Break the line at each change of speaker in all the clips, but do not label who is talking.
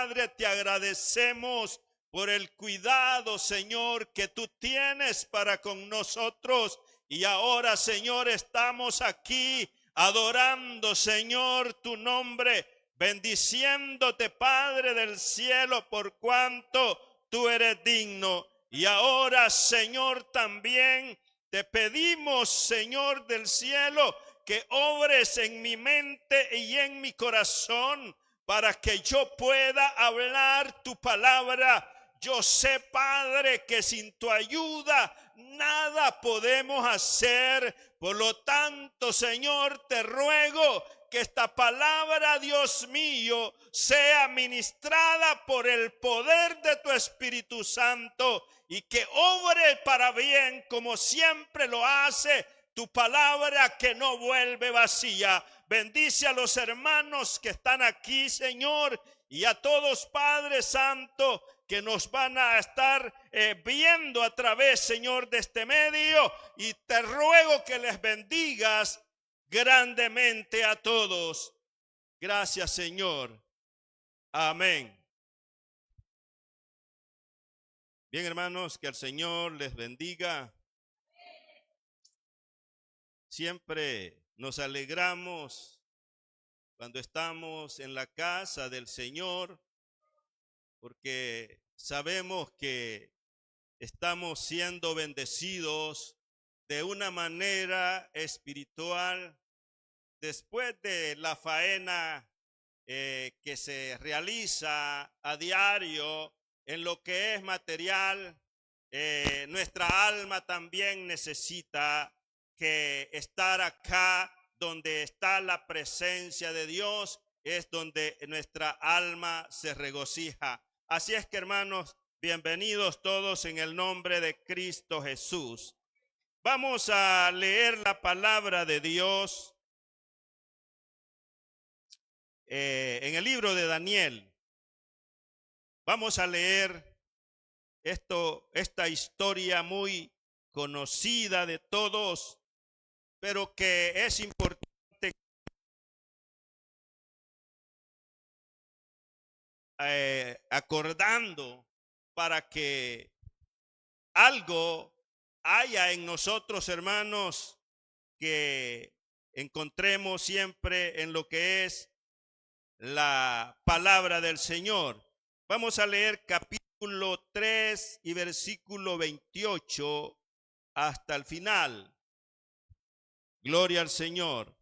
Padre, te agradecemos por el cuidado, Señor, que tú tienes para con nosotros. Y ahora, Señor, estamos aquí adorando, Señor, tu nombre, bendiciéndote, Padre del cielo, por cuanto tú eres digno. Y ahora, Señor, también te pedimos, Señor del cielo, que obres en mi mente y en mi corazón para que yo pueda hablar tu palabra. Yo sé, Padre, que sin tu ayuda nada podemos hacer. Por lo tanto, Señor, te ruego que esta palabra, Dios mío, sea ministrada por el poder de tu Espíritu Santo y que obre para bien como siempre lo hace tu palabra, que no vuelve vacía. Bendice a los hermanos que están aquí, Señor, y a todos, Padre Santo, que nos van a estar viendo a través, Señor, de este medio. Y te ruego que les bendigas grandemente a todos. Gracias, Señor. Amén. Bien, hermanos, que el Señor les bendiga. Siempre nos alegramos cuando estamos en la casa del Señor, porque sabemos que estamos siendo bendecidos de una manera espiritual después de la faena que se realiza a diario en lo que es material. Nuestra alma también necesita que estar acá donde está la presencia de Dios, es donde nuestra alma se regocija. Así es que, hermanos, bienvenidos todos en el nombre de Cristo Jesús. Vamos a leer la palabra de Dios en el libro de Daniel. Vamos a leer esta historia muy conocida de todos, pero que es importante acordando para que algo haya en nosotros, hermanos, que encontremos siempre en lo que es la palabra del Señor. Vamos a leer capítulo 3 y versículo 28 hasta el final. Gloria al Señor.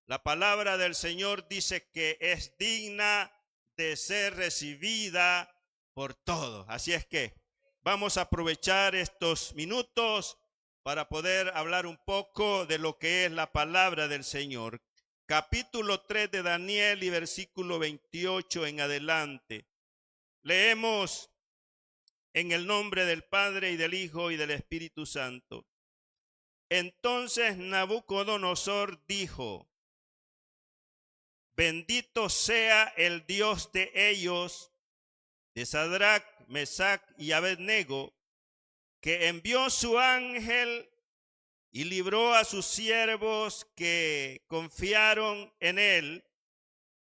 La palabra del Señor dice que es digna de ser recibida por todos. Así es que vamos a aprovechar estos minutos para poder hablar un poco de lo que es la palabra del Señor. Capítulo 3 de Daniel y versículo 28 en adelante. Leemos en el nombre del Padre y del Hijo y del Espíritu Santo. Entonces Nabucodonosor dijo: bendito sea el Dios de ellos, de Sadrach, Mesach y Abednego, que envió su ángel y libró a sus siervos que confiaron en él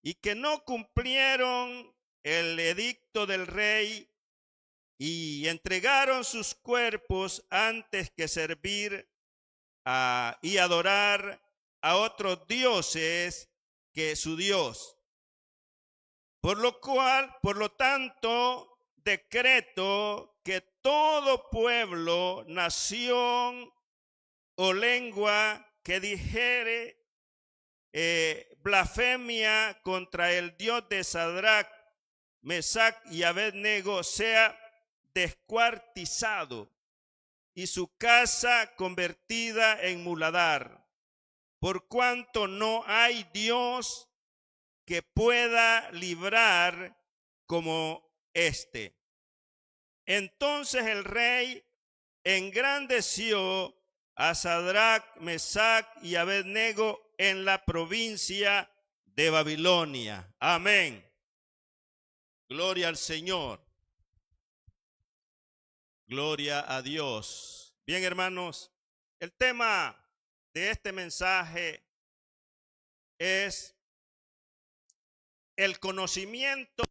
y que no cumplieron el edicto del rey y entregaron sus cuerpos antes que servir y adorar a otros dioses que su Dios. Por lo tanto, decreto que todo pueblo, nación o lengua que dijere blasfemia contra el Dios de Sadrach, Mesach y Abednego sea descuartizado y su casa convertida en muladar, por cuanto no hay Dios que pueda librar como este. Entonces el rey engrandeció a Sadrach, Mesach y Abednego en la provincia de Babilonia. Amén. Gloria al Señor. Gloria a Dios. Bien, hermanos, el tema de este mensaje es el conocimiento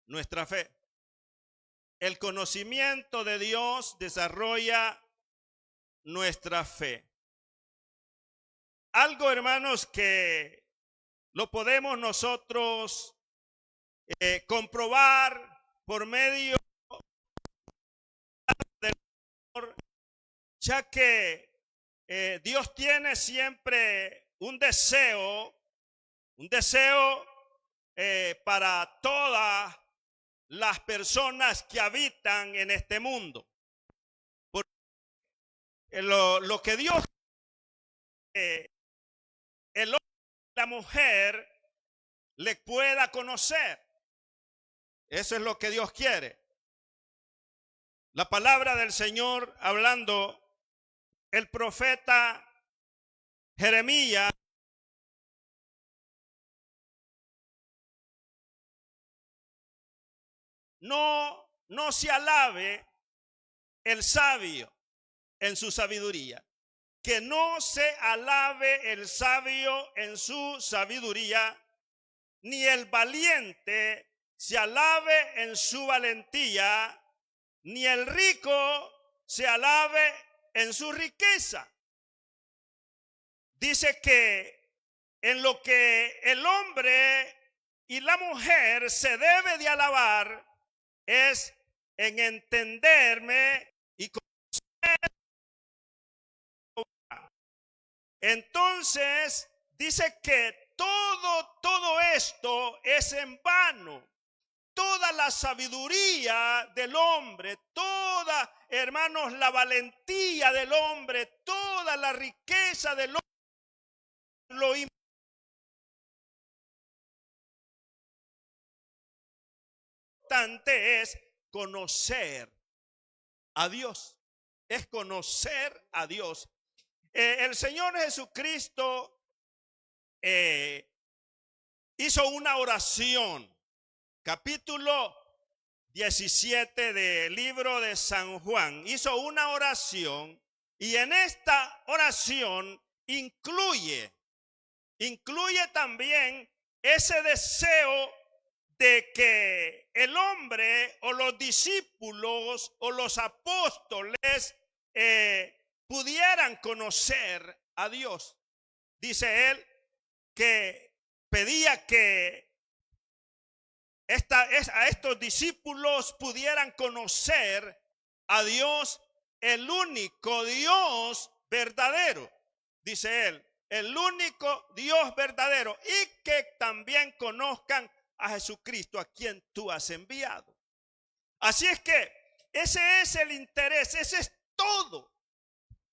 nuestra fe. El conocimiento de Dios desarrolla nuestra fe. Algo, hermanos, que lo podemos nosotros comprobar por medio del amor, ya que Dios tiene siempre un deseo para todas las personas que habitan en este mundo. Porque lo que Dios, el hombre y la mujer le pueda conocer. Eso es lo que Dios quiere. La palabra del Señor, hablando el profeta Jeremías, no se alabe el sabio en su sabiduría. Que no se alabe el sabio en su sabiduría, ni el valiente se alabe en su valentía, ni el rico se alabe en su riqueza. Dice que en lo que el hombre y la mujer se debe de alabar es en entenderme y conocer. Entonces dice que todo esto es en vano. Toda la sabiduría del hombre, toda, hermanos, la valentía del hombre, toda la riqueza del hombre, lo importante es conocer a Dios. Es conocer a Dios. El Señor Jesucristo hizo una oración. Capítulo 17 del libro de San Juan. Hizo una oración y en esta oración incluye también ese deseo de que el hombre o los discípulos o los apóstoles pudieran conocer a Dios. Dice él que pedía que a estos discípulos pudieran conocer a Dios, el único Dios verdadero, dice él, el único Dios verdadero, y que también conozcan a Jesucristo, a quien tú has enviado. Así es que ese es el interés, ese es todo.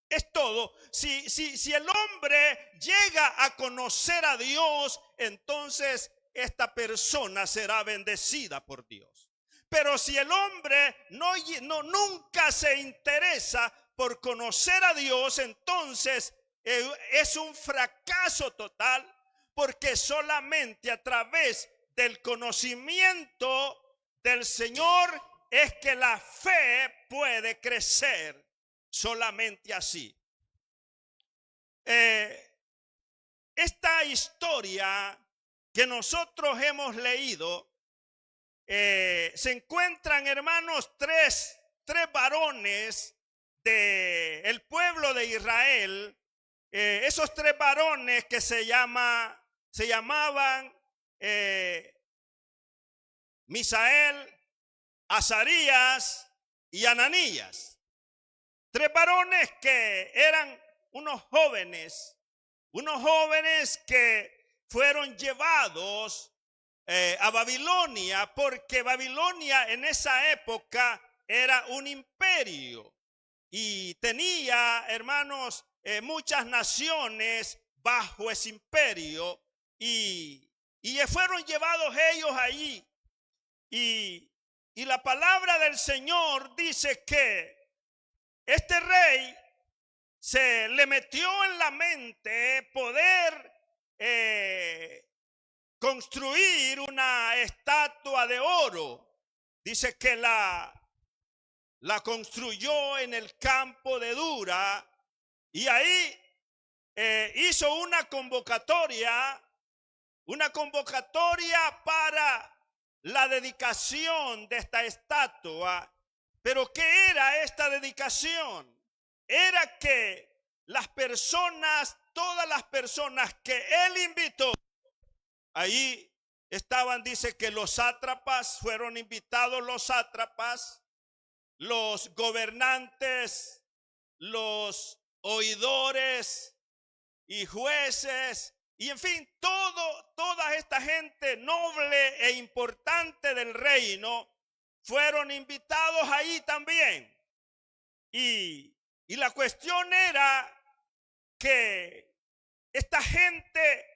Es todo. Si el hombre llega a conocer a Dios, entonces esta persona será bendecida por Dios. Pero si el hombre nunca se interesa por conocer a Dios, entonces es un fracaso total, porque solamente a través del conocimiento del Señor es que la fe puede crecer. Solamente así. Esta historia que nosotros hemos leído, se encuentran, hermanos, tres varones del pueblo de Israel. Esos tres varones que se llamaban Misael, Azarías y Ananías. Tres varones que eran unos jóvenes que fueron llevados a Babilonia, porque Babilonia en esa época era un imperio y tenía, hermanos, muchas naciones bajo ese imperio, y fueron llevados ellos allí. Y la palabra del Señor dice que este rey se le metió en la mente poder construir una estatua de oro. Dice que la construyó en el campo de Dura, y ahí hizo una convocatoria para la dedicación de esta estatua. Pero ¿qué era esta dedicación? Era que las personas, todas las personas que él invitó, ahí estaban, dice que los sátrapas, fueron invitados los sátrapas, los gobernantes, los oidores y jueces, y en fin, toda esta gente noble e importante del reino fueron invitados ahí también. Y la cuestión era que esta gente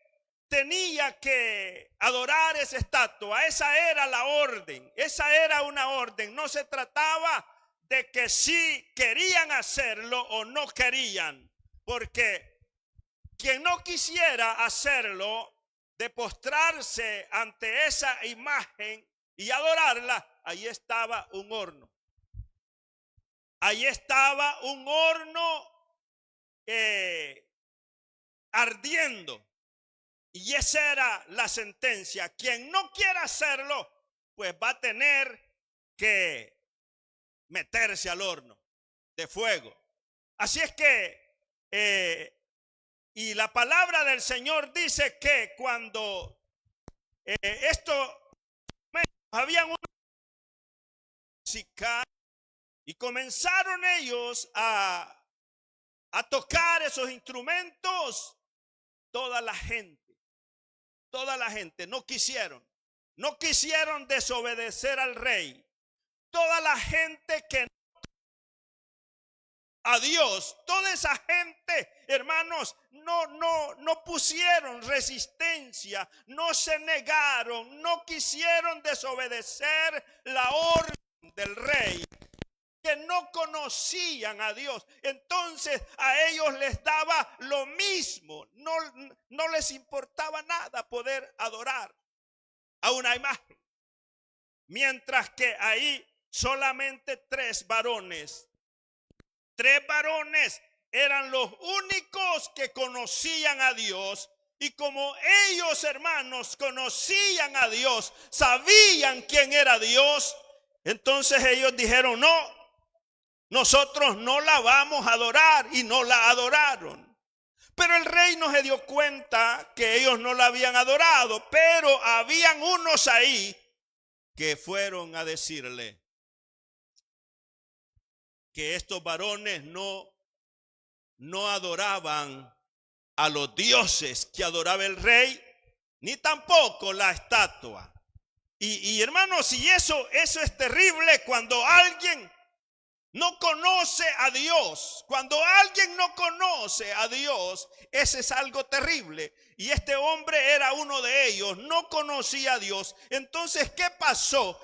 tenía que adorar esa estatua. Esa era la orden, esa era una orden. No se trataba de que si querían hacerlo o no querían, porque quien no quisiera hacerlo, de postrarse ante esa imagen y adorarla, ahí estaba un horno. Ahí estaba un horno ardiendo. Y esa era la sentencia. Quien no quiera hacerlo, pues va a tener que meterse al horno de fuego. Así es que, y la palabra del Señor dice que cuando esto, habían una música y comenzaron ellos a tocar esos instrumentos, toda la gente no quisieron desobedecer al rey. Toda la gente que a Dios, toda esa gente, hermanos, no pusieron resistencia, no se negaron, no quisieron desobedecer la orden del rey, que no conocían a Dios. Entonces a ellos les daba lo mismo, no les importaba nada poder adorar a una imagen. Mientras que ahí solamente tres varones eran los únicos que conocían a Dios. Y como ellos, hermanos, conocían a Dios, sabían quién era Dios, entonces ellos dijeron: no, nosotros no la vamos a adorar, y no la adoraron. Pero el rey no se dio cuenta que ellos no la habían adorado, pero habían unos ahí que fueron a decirle que estos varones no adoraban a los dioses que adoraba el rey, ni tampoco la estatua. Y hermanos, y eso es terrible cuando alguien no conoce a Dios. Cuando alguien no conoce a Dios, ese es algo terrible. Y este hombre era uno de ellos, no conocía a Dios. Entonces, ¿qué pasó?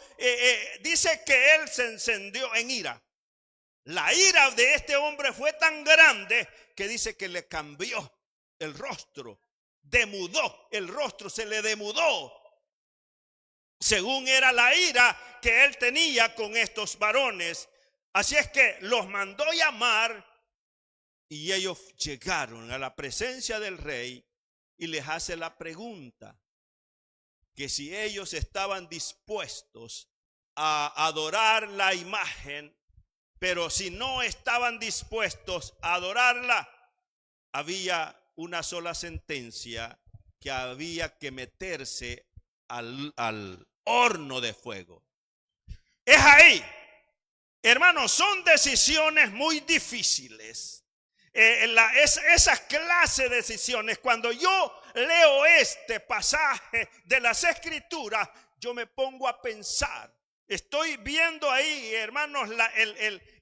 Dice que él se encendió en ira. La ira de este hombre fue tan grande que dice que le cambió el rostro, demudó el rostro, se le demudó, según era la ira que él tenía con estos varones. Así es que los mandó llamar, y ellos llegaron a la presencia del rey y les hace la pregunta, que si ellos estaban dispuestos a adorar la imagen, pero si no estaban dispuestos a adorarla, había una sola sentencia, que había que meterse al horno de fuego. Es ahí, hermanos, son decisiones muy difíciles. Esas clases de decisiones, cuando yo leo este pasaje de las Escrituras, yo me pongo a pensar. Estoy viendo ahí, hermanos,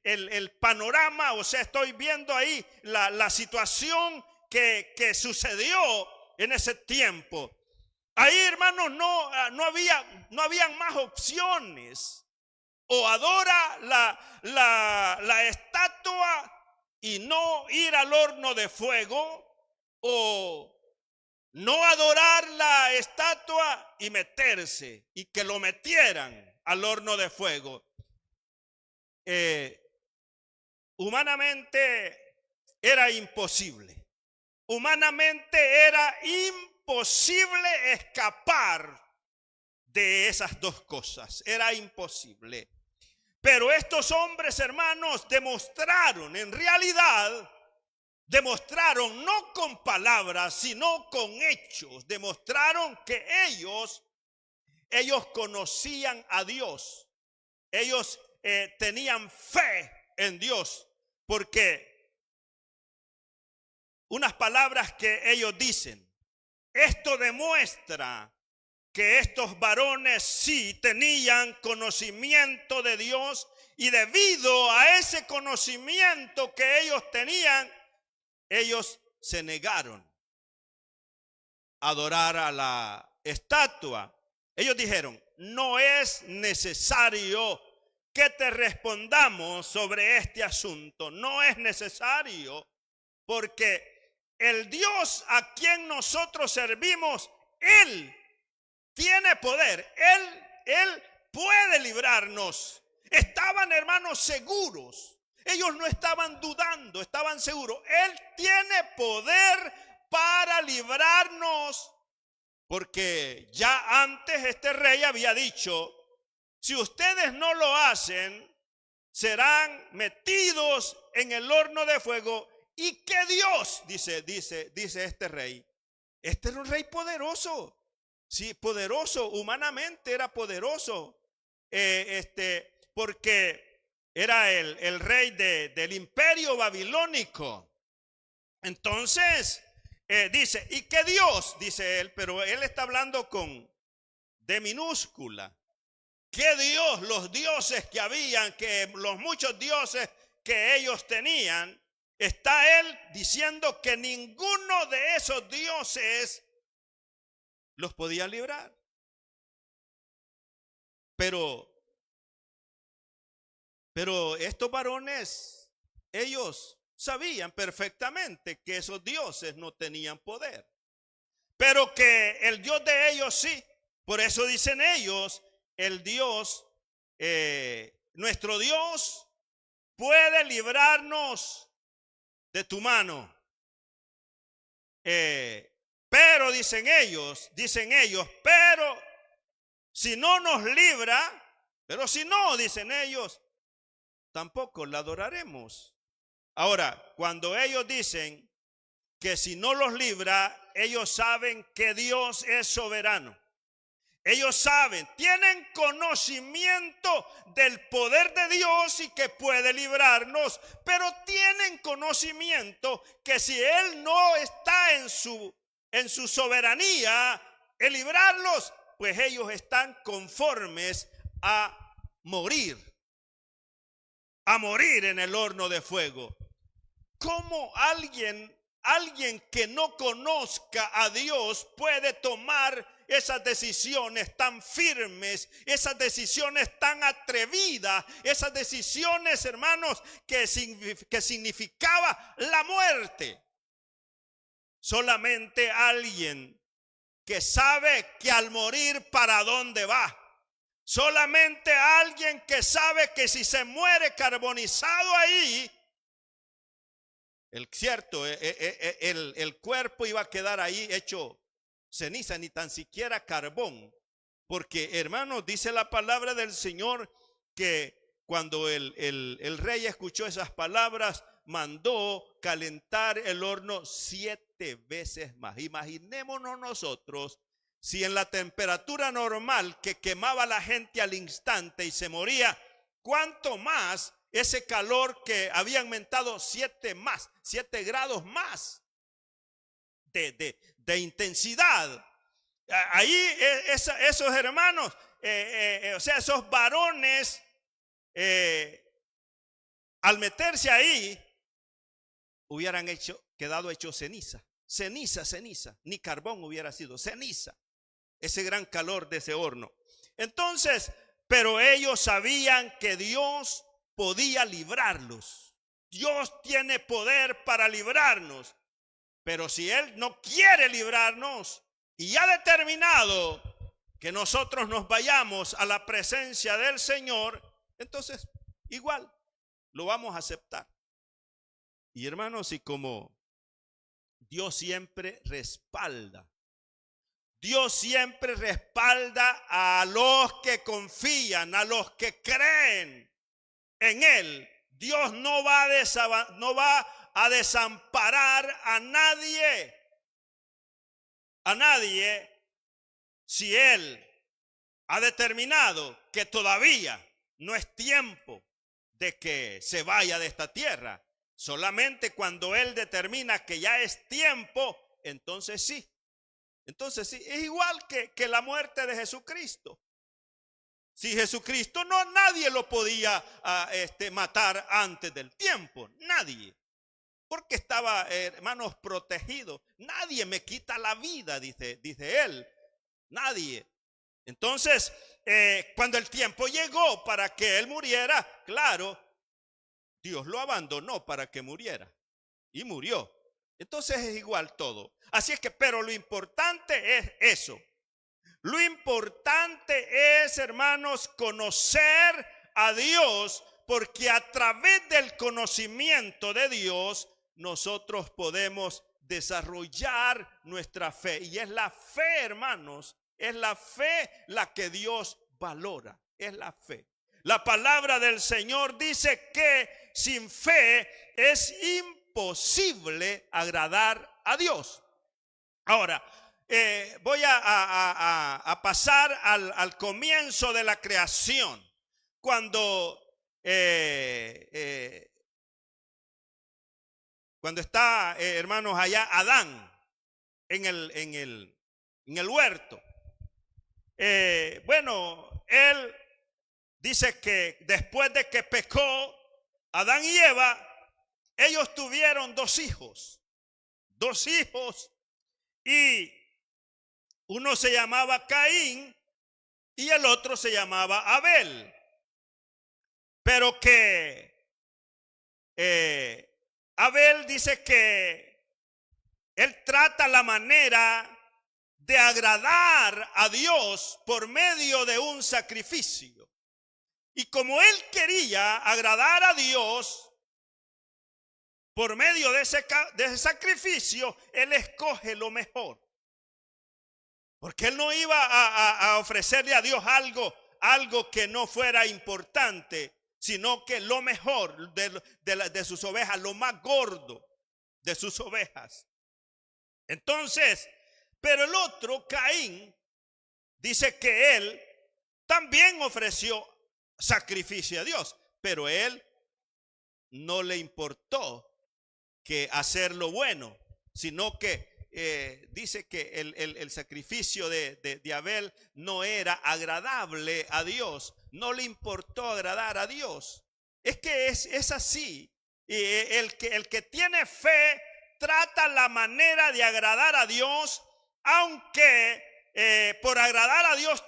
el panorama, o sea, estoy viendo ahí la situación que sucedió en ese tiempo. Ahí, hermanos, no habían más opciones. O adora la estatua y no ir al horno de fuego, o no adorar la estatua y meterse, y que lo metieran al horno de fuego. Humanamente era imposible. Humanamente era imposible escapar de esas dos cosas. Era imposible. Pero estos hombres, hermanos, demostraron, en realidad, demostraron no con palabras, sino con hechos. Demostraron que ellos conocían a Dios. Ellos tenían fe en Dios, porque unas palabras que ellos dicen, esto demuestra que estos varones sí tenían conocimiento de Dios, y debido a ese conocimiento que ellos tenían, ellos se negaron a adorar a la estatua. Ellos dijeron, no es necesario que te respondamos sobre este asunto. No es necesario, porque el Dios a quien nosotros servimos, Él tiene poder. Él puede librarnos. Estaban, hermanos, seguros. Ellos no estaban dudando, estaban seguros. Él tiene poder para librarnos. Porque ya antes este rey había dicho, si ustedes no lo hacen, serán metidos en el horno de fuego. Y que Dios, dice este rey, este era un rey poderoso. Sí, poderoso, humanamente era poderoso. Porque era el rey del imperio babilónico. Entonces, dice, y que Dios, dice él, pero él está hablando con D minúscula. Que Dios, los dioses que habían, que los muchos dioses que ellos tenían, está él diciendo que ninguno de esos dioses los podía librar. Pero estos varones, ellos sabían perfectamente que esos dioses no tenían poder, pero que el Dios de ellos sí. Por eso dicen ellos, el Dios, nuestro Dios puede librarnos de tu mano. Pero dicen ellos, pero si no nos libra, pero si no, dicen ellos, tampoco la adoraremos. Ahora, cuando ellos dicen que si no los libra, ellos saben que Dios es soberano. Ellos saben, tienen conocimiento del poder de Dios y que puede librarnos, pero tienen conocimiento que si Él no está en su soberanía, el librarlos, pues ellos están conformes a morir en el horno de fuego. ¿Cómo alguien que no conozca a Dios puede tomar esas decisiones tan firmes, esas decisiones tan atrevidas, esas decisiones, hermanos, que significaba la muerte? Solamente alguien que sabe que al morir para dónde va. Solamente alguien que sabe que si se muere carbonizado ahí, el cuerpo iba a quedar ahí hecho ceniza, ni tan siquiera carbón. Porque, hermanos, dice la palabra del Señor que cuando el rey escuchó esas palabras, mandó calentar el horno 7 veces más. Imaginémonos nosotros, si en la temperatura normal que quemaba la gente al instante y se moría, ¿cuánto más ese calor que había aumentado 7 grados más de intensidad? Ahí esos hermanos, o sea, esos varones, al meterse ahí, hubieran quedado hechos ceniza, ni carbón hubiera sido, ceniza, ese gran calor de ese horno. Entonces, pero ellos sabían que Dios podía librarlos. Dios tiene poder para librarnos, pero si Él no quiere librarnos y ha determinado que nosotros nos vayamos a la presencia del Señor, entonces igual lo vamos a aceptar. Y hermanos, y como Dios siempre respalda, Dios siempre respalda a los que confían, a los que creen en Él. Dios no va a desamparar a nadie, si Él ha determinado que todavía no es tiempo de que se vaya de esta tierra. Solamente cuando Él determina que ya es tiempo, entonces sí. Entonces sí, es igual que la muerte de Jesucristo. Si Jesucristo nadie lo podía matar antes del tiempo, nadie. Porque estaba, hermanos, protegido. Nadie me quita la vida, dice Él. Nadie. Entonces, cuando el tiempo llegó para que Él muriera, claro, Dios lo abandonó para que muriera. Y murió. Entonces es igual todo. Así es que, pero lo importante es eso. Lo importante es, hermanos, conocer a Dios, porque a través del conocimiento de Dios, nosotros podemos desarrollar nuestra fe. Y es la fe, hermanos, es la fe la que Dios valora. Es la fe. La palabra del Señor dice que sin fe es imposible agradar a Dios. Ahora, voy a pasar al comienzo de la creación. Cuando está, hermanos, allá Adán en el huerto. Bueno, él dice que después de que pecó Adán y Eva, ellos tuvieron dos hijos, y uno se llamaba Caín y el otro se llamaba Abel. Pero que Abel dice que él trata la manera de agradar a Dios por medio de un sacrificio. Y como él quería agradar a Dios por medio de ese sacrificio, él escoge lo mejor. Porque él no iba a ofrecerle a Dios algo que no fuera importante, sino que lo mejor de sus ovejas, lo más gordo de sus ovejas. Entonces, pero el otro, Caín, dice que él también ofreció sacrificio a Dios, pero él no le importó que hacer lo bueno, sino que dice que el sacrificio de Abel no era agradable a Dios, no le importó agradar a Dios. Es que es así. Y el que tiene fe trata la manera de agradar a Dios, aunque por agradar a Dios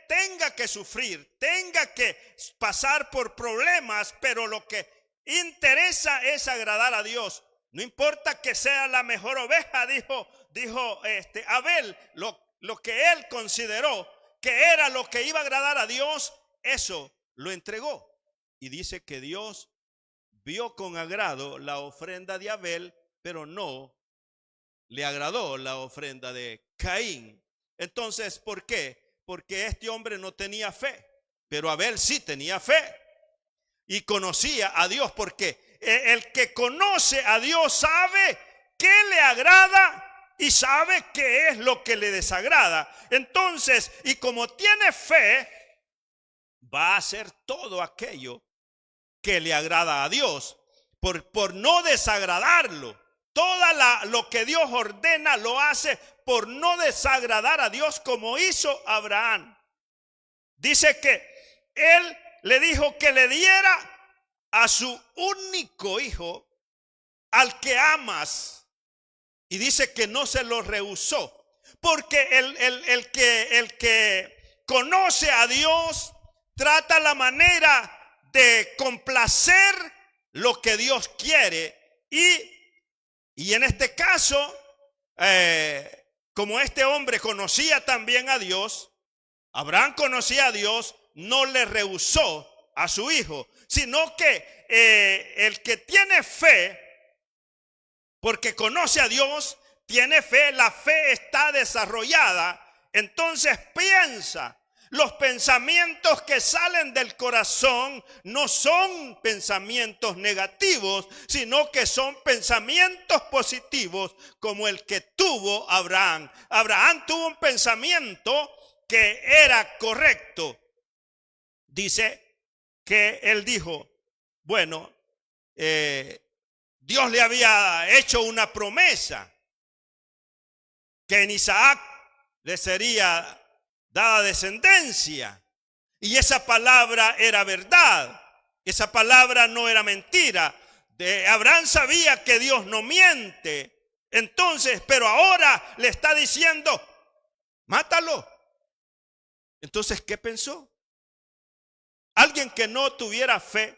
tenga que sufrir, tenga que pasar por problemas, pero lo que interesa es agradar a Dios. No importa que sea la mejor oveja, dijo Abel, lo que él consideró que era lo que iba a agradar a Dios, eso lo entregó. Y dice que Dios vio con agrado la ofrenda de Abel, pero no le agradó la ofrenda de Caín. Entonces, ¿por qué? Porque este hombre no tenía fe, pero Abel sí tenía fe y conocía a Dios, porque el que conoce a Dios sabe qué le agrada y sabe qué es lo que le desagrada. Entonces, y como tiene fe, va a hacer todo aquello que le agrada a Dios, por no desagradarlo. Lo que Dios ordena lo hace por no desagradar a Dios, como hizo Abraham. Dice que él le dijo que le diera a su único hijo, al que amas, y dice que no se lo rehusó, porque el que conoce a Dios trata la manera de complacer lo que Dios quiere. Y en este caso, como este hombre conocía también a Dios, Abraham conocía a Dios, no le rehusó a su hijo, sino que el que tiene fe, porque conoce a Dios, tiene fe, la fe está desarrollada Entonces piensa. Los pensamientos que salen del corazón no son pensamientos negativos, sino que son pensamientos positivos como el que tuvo Abraham. Abraham tuvo un pensamiento que era correcto. Dice que él dijo, bueno, Dios le había hecho una promesa que en Isaac le sería dada descendencia, y esa palabra era verdad, esa palabra no era mentira. Abraham sabía que Dios no miente. Entonces, pero ahora le está diciendo, mátalo. Entonces, ¿qué pensó? Alguien que no tuviera fe,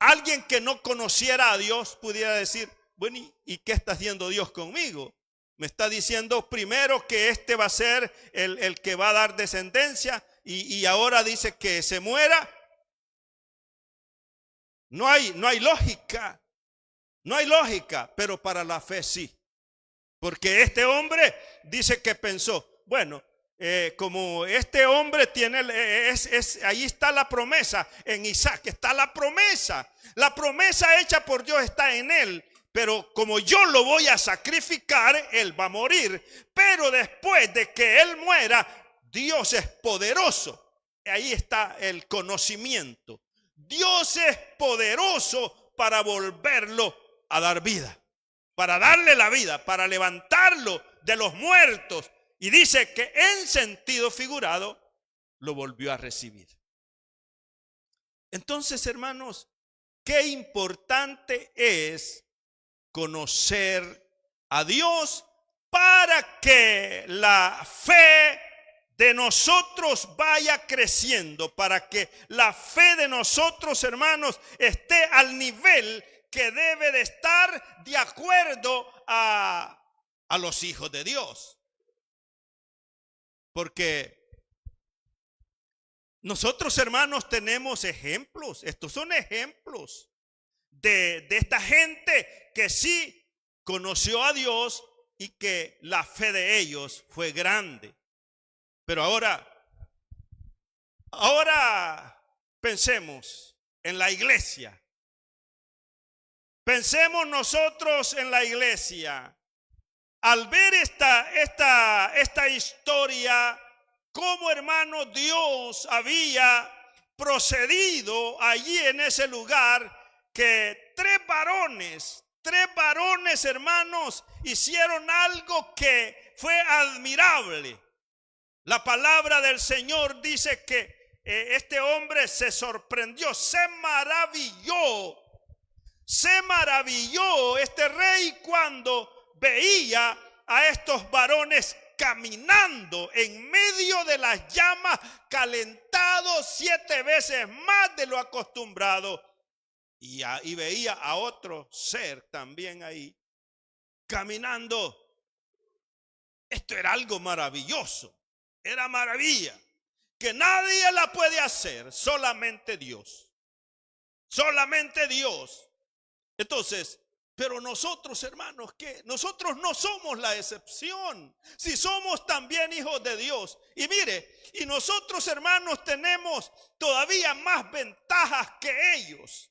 alguien que no conociera a Dios, pudiera decir, bueno, ¿y qué está haciendo Dios conmigo? Me está diciendo primero que este va a ser el que va a dar descendencia y ahora dice que se muera. No hay lógica, no hay lógica, pero para la fe sí. Porque este hombre dice que pensó, bueno, como este hombre tiene, ahí está la promesa, en Isaac está la promesa hecha por Dios está en él. Pero como yo lo voy a sacrificar, él va a morir. Pero después de que él muera, Dios es poderoso. Ahí está el conocimiento. Dios es poderoso para volverlo a dar vida. Para darle la vida, para levantarlo de los muertos. Y dice que en sentido figurado lo volvió a recibir. Entonces, hermanos, qué importante es conocer a Dios para que la fe de nosotros vaya creciendo, para que la fe de nosotros, hermanos, esté al nivel que debe de estar de acuerdo a los hijos de Dios. Porque nosotros, hermanos, tenemos ejemplos. Estos son ejemplos de esta gente que sí conoció a Dios y que la fe de ellos fue grande. Pero ahora pensemos en la iglesia. Pensemos nosotros en la iglesia. Al ver esta historia, cómo, hermano, Dios había procedido allí en ese lugar, que tres varones, hermanos, hicieron algo que fue admirable. La palabra del Señor dice que este hombre se sorprendió, se maravilló este rey cuando veía a estos varones caminando en medio de las llamas, calentados 7 veces más de lo acostumbrado. Y veía a otro ser también ahí caminando. Esto era algo maravilloso. Era maravilla que nadie la puede hacer, solamente Dios. Solamente Dios. Entonces, pero nosotros, hermanos, ¿qué? Nosotros no somos la excepción. Si somos también hijos de Dios. Y mire, y nosotros, hermanos, tenemos todavía más ventajas que ellos.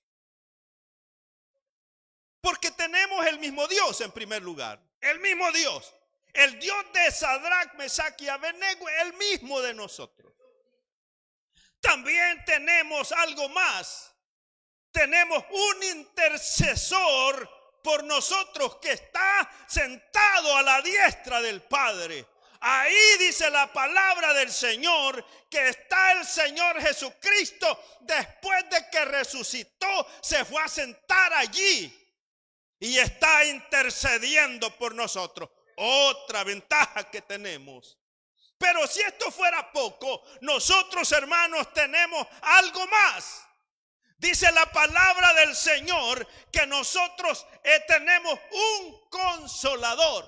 Porque tenemos el mismo Dios en primer lugar. El mismo Dios. El Dios de Sadrach, Mesach y Abednego, el mismo de nosotros. También tenemos algo más. Tenemos un intercesor por nosotros que está sentado a la diestra del Padre. Ahí dice la palabra del Señor que está el Señor Jesucristo. Después de que resucitó, se fue a sentar allí. Y está intercediendo por nosotros. Otra ventaja que tenemos. Pero si esto fuera poco, nosotros, hermanos, tenemos algo más. Dice la palabra del Señor que nosotros tenemos un consolador.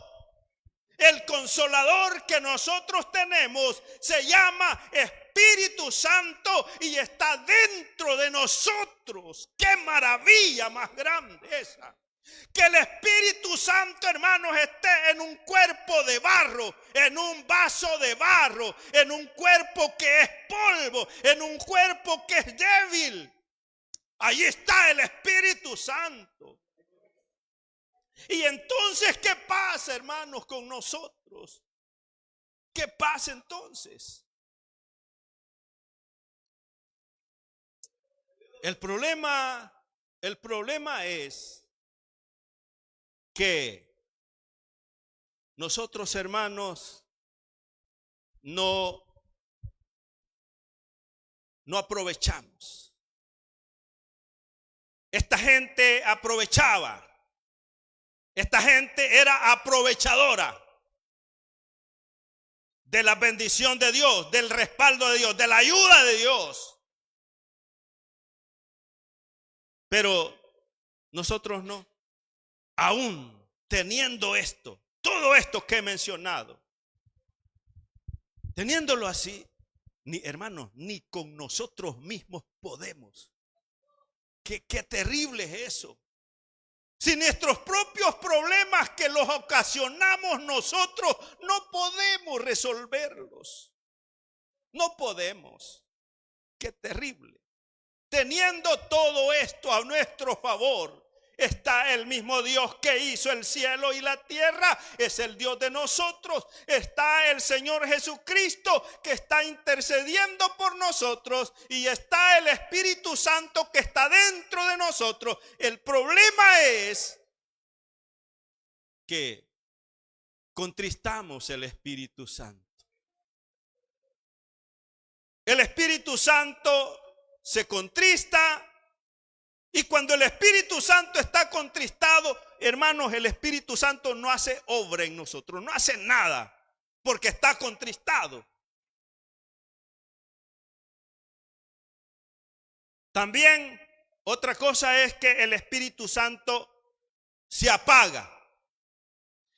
El consolador que nosotros tenemos se llama Espíritu Santo y está dentro de nosotros. ¡Qué maravilla más grande esa! Que el Espíritu Santo, hermanos, esté en un cuerpo de barro, en un vaso de barro, en un cuerpo que es polvo, en un cuerpo que es débil. Ahí está el Espíritu Santo. Y entonces, ¿qué pasa, hermanos, con nosotros? ¿Qué pasa entonces? El problema es que nosotros, hermanos, no aprovechamos. Esta gente aprovechaba. Esta gente era aprovechadora de la bendición de Dios, del respaldo de Dios, de la ayuda de Dios. Pero nosotros no. Aún teniendo esto, todo esto que he mencionado, teniéndolo así, hermanos, ni con nosotros mismos podemos. Qué terrible es eso. Si nuestros propios problemas que los ocasionamos nosotros, no podemos resolverlos. No podemos. Qué terrible. Teniendo todo esto a nuestro favor, está el mismo Dios que hizo el cielo y la tierra, es el Dios de nosotros. Está el Señor Jesucristo que está intercediendo por nosotros, y está el Espíritu Santo que está dentro de nosotros. El problema es que contristamos el Espíritu Santo. El Espíritu Santo se contrista. Y cuando el Espíritu Santo está contristado, hermanos, el Espíritu Santo no hace obra en nosotros, no hace nada, porque está contristado. También otra cosa es que el Espíritu Santo se apaga.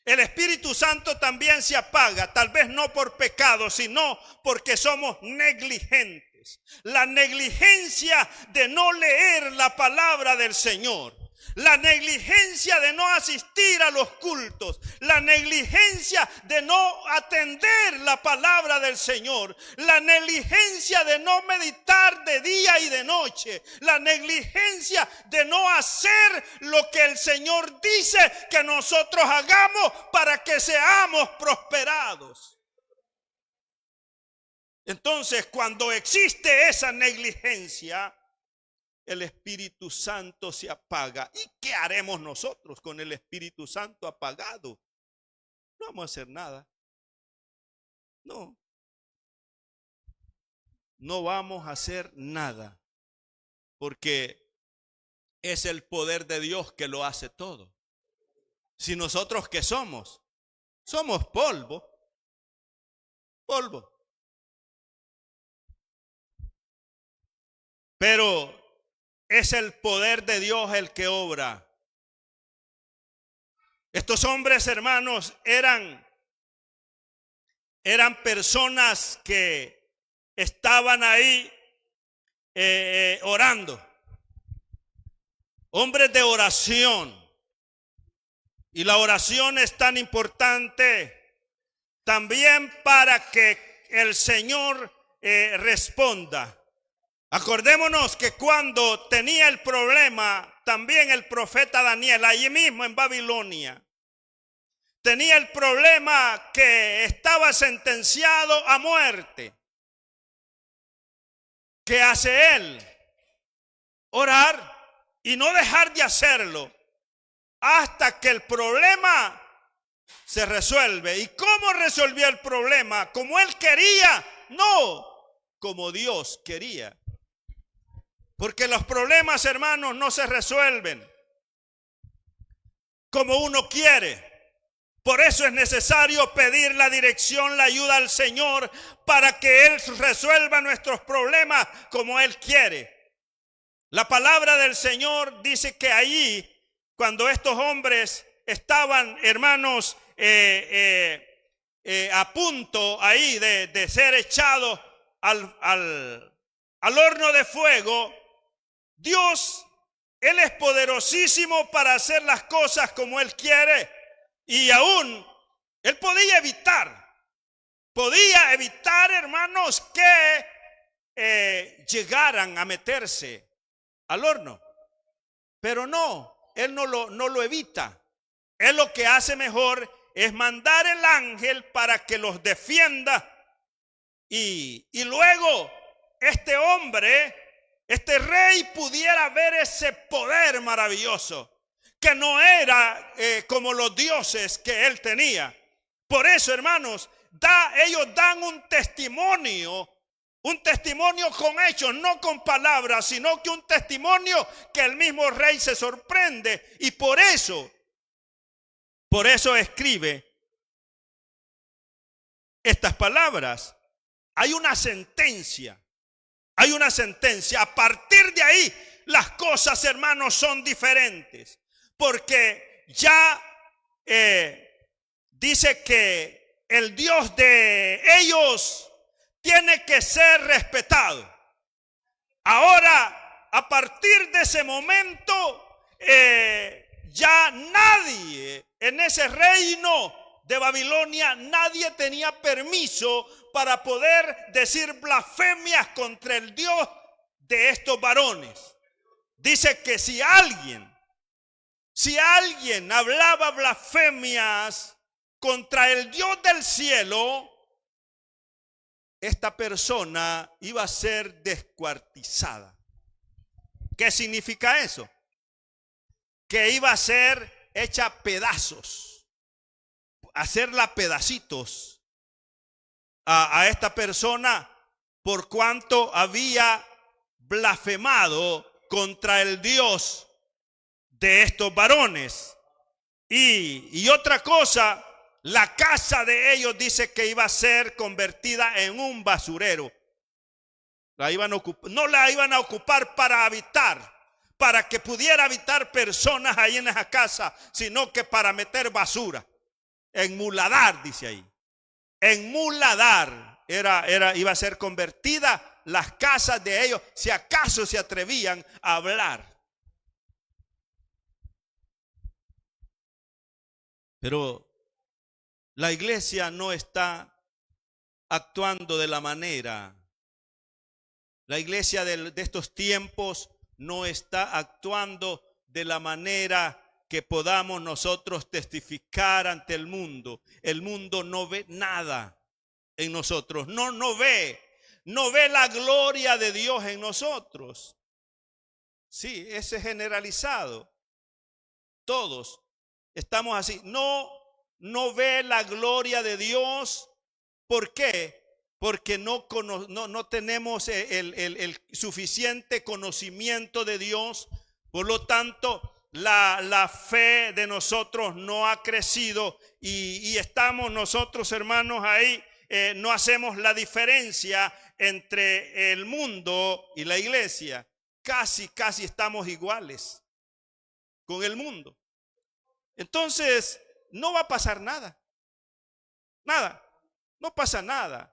El Espíritu Santo también se apaga, tal vez no por pecado, sino porque somos negligentes. La negligencia de no leer la palabra del Señor, la negligencia de no asistir a los cultos, la negligencia de no atender la palabra del Señor, la negligencia de no meditar de día y de noche, la negligencia de no hacer lo que el Señor dice que nosotros hagamos para que seamos prosperados. Entonces, cuando existe esa negligencia, el Espíritu Santo se apaga. ¿Y qué haremos nosotros con el Espíritu Santo apagado? No vamos a hacer nada. No vamos a hacer nada, porque es el poder de Dios que lo hace todo. Si nosotros, ¿qué somos? Somos polvo. Polvo. Pero es el poder de Dios el que obra. Estos hombres, hermanos, eran personas que estaban ahí orando. Hombres de oración. Y la oración es tan importante también para que el Señor responda. Acordémonos que cuando tenía el problema, también el profeta Daniel, allí mismo en Babilonia, tenía el problema que estaba sentenciado a muerte. ¿Qué hace él? Orar y no dejar de hacerlo hasta que el problema se resuelve. ¿Y cómo resolvió el problema? ¿Como él quería? No, como Dios quería. Porque los problemas, hermanos, no se resuelven como uno quiere. Por eso es necesario pedir la dirección, la ayuda al Señor, para que Él resuelva nuestros problemas como Él quiere. La palabra del Señor dice que allí, cuando estos hombres estaban, hermanos, a punto ahí de ser echados al horno de fuego, Dios Él es poderosísimo para hacer las cosas como Él quiere. Y aún Él podía evitar, hermanos, que llegaran a meterse al horno. Pero no, Él no lo evita. Él lo que hace mejor es mandar el ángel para que los defienda. Y luego este hombre, este rey, pudiera ver ese poder maravilloso, que no era como los dioses que él tenía. Por eso, hermanos, ellos dan un testimonio con hechos, no con palabras, sino que un testimonio que el mismo rey se sorprende. Y por eso escribe estas palabras. Hay una sentencia. A partir de ahí, las cosas, hermanos, son diferentes. Porque ya dice que el Dios de ellos tiene que ser respetado. Ahora, a partir de ese momento, ya nadie en ese reino de Babilonia, nadie tenía permiso para poder decir blasfemias contra el Dios de estos varones. Dice que si alguien hablaba blasfemias contra el Dios del cielo, esta persona iba a ser descuartizada. ¿Qué significa eso? Que iba a ser hecha pedazos, hacerla pedacitos a esta persona por cuanto había blasfemado contra el Dios de estos varones. Y otra cosa, la casa de ellos dice que iba a ser convertida en un basurero. No la iban a ocupar para habitar, para que pudiera habitar personas ahí en esa casa, sino que para meter basura. En muladar, dice ahí. En muladar iba a ser convertida las casas de ellos, si acaso se atrevían a hablar. Pero la iglesia no está actuando de la manera. La iglesia de estos tiempos no está actuando de la manera que podamos nosotros testificar ante el mundo. El mundo no ve nada en nosotros. No ve la gloria de Dios en nosotros. Sí, ese es generalizado. Todos estamos así. No ve la gloria de Dios. ¿Por qué? Porque no tenemos el suficiente conocimiento de Dios. Por lo tanto, la fe de nosotros no ha crecido y estamos nosotros, hermanos, ahí. No hacemos la diferencia entre el mundo y la iglesia. Casi estamos iguales con el mundo. Entonces, no va a pasar nada. No pasa nada.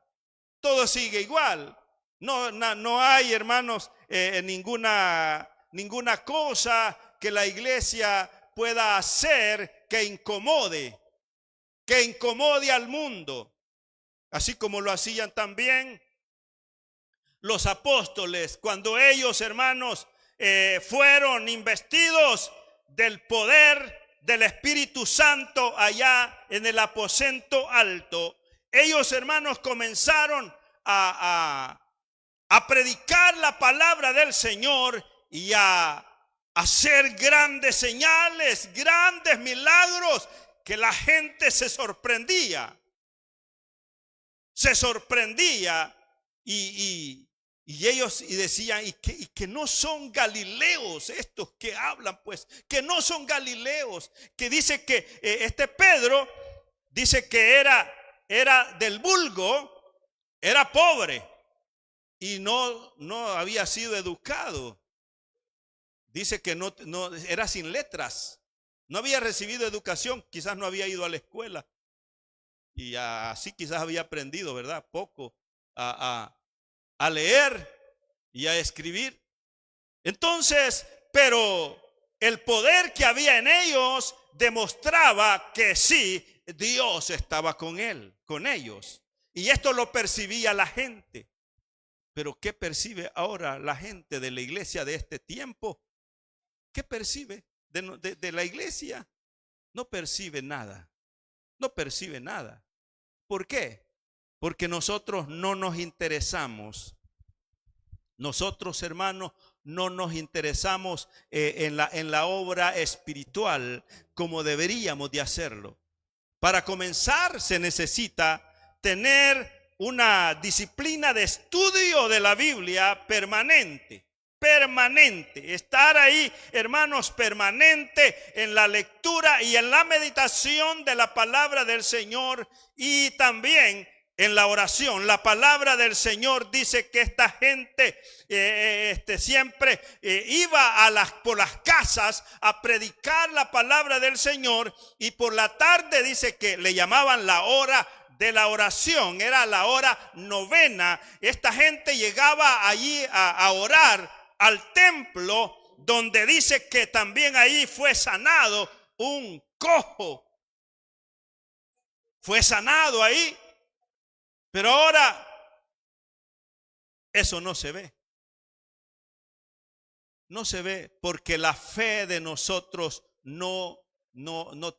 Todo sigue igual. No hay, hermanos, ninguna cosa que la iglesia pueda hacer que incomode al mundo. Así como lo hacían también los apóstoles cuando ellos, hermanos, fueron investidos del poder del Espíritu Santo allá en el aposento alto. Ellos, hermanos, comenzaron a predicar la palabra del Señor y a hacer grandes señales, grandes milagros, que la gente se sorprendía y ellos decían, y que no son galileos estos que hablan, pues, que no son galileos, que dice que este Pedro dice que era del vulgo, era pobre y no había sido educado. Dice que no era sin letras, no había recibido educación, quizás no había ido a la escuela y así quizás había aprendido, ¿verdad? Poco a leer y a escribir. Entonces pero el poder que había en ellos demostraba que sí, Dios estaba con ellos. Y esto lo percibía la gente. Pero ¿qué percibe ahora la gente de la iglesia de este tiempo? ¿Qué percibe de la iglesia? No percibe nada. No percibe nada. ¿Por qué? Porque nosotros no nos interesamos. Nosotros, hermanos, no nos interesamos en la obra espiritual como deberíamos de hacerlo. Para comenzar, se necesita tener una disciplina de estudio de la Biblia permanente. Estar ahí, hermanos, permanente en la lectura y en la meditación de la palabra del Señor y también en la oración. La palabra del Señor dice que esta gente siempre iba por las casas a predicar la palabra del Señor, y por la tarde dice que le llamaban la hora de la oración, era la hora novena. Esta gente llegaba allí a orar al templo, donde dice que también ahí fue sanado un cojo. Fue sanado ahí. Pero ahora eso no se ve. No se ve porque la fe de nosotros no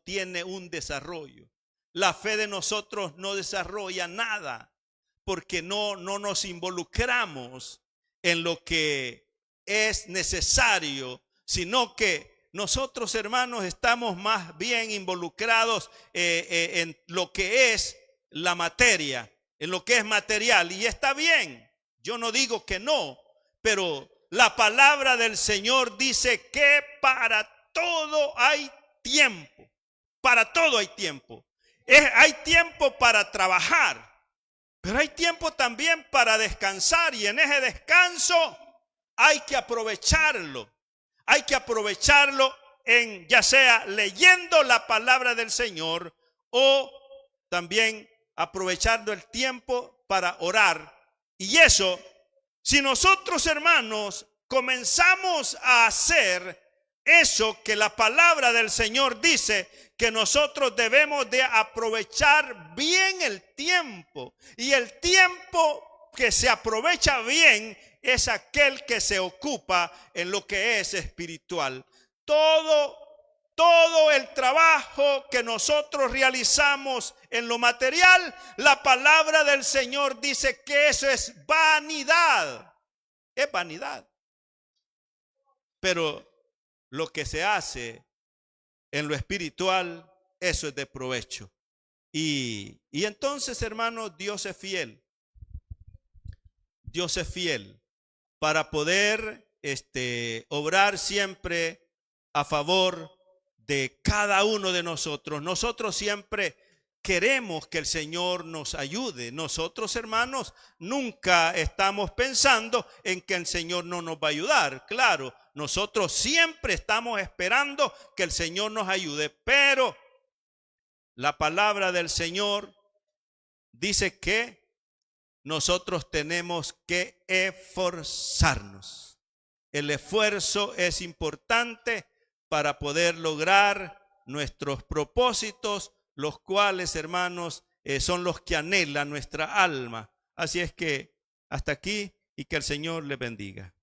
tiene un desarrollo. La fe de nosotros no desarrolla nada porque no nos involucramos en lo que es necesario, sino que nosotros, hermanos, estamos más bien involucrados en lo que es la materia, en lo que es material, y está bien, yo no digo que no, pero la palabra del Señor dice que para todo hay tiempo, para todo hay tiempo. Hay tiempo para trabajar, pero hay tiempo también para descansar, y en ese descanso hay que aprovecharlo. Hay que aprovecharlo ya sea leyendo la palabra del Señor o también aprovechando el tiempo para orar. Y eso, si nosotros, hermanos, comenzamos a hacer eso que la palabra del Señor dice, que nosotros debemos de aprovechar bien el tiempo. Y el tiempo que se aprovecha bien es aquel que se ocupa en lo que es espiritual. Todo el trabajo que nosotros realizamos en lo material, la palabra del Señor dice que eso es vanidad. Es vanidad. Pero lo que se hace en lo espiritual, eso es de provecho. Y entonces, hermanos, Dios es fiel. Dios es fiel para poder obrar siempre a favor de cada uno de nosotros. Nosotros siempre queremos que el Señor nos ayude. Nosotros, hermanos, nunca estamos pensando en que el Señor no nos va a ayudar. Claro, nosotros siempre estamos esperando que el Señor nos ayude, pero la palabra del Señor dice que nosotros tenemos que esforzarnos. El esfuerzo es importante para poder lograr nuestros propósitos, los cuales, hermanos, son los que anhela nuestra alma. Así es que hasta aquí, y que el Señor les bendiga.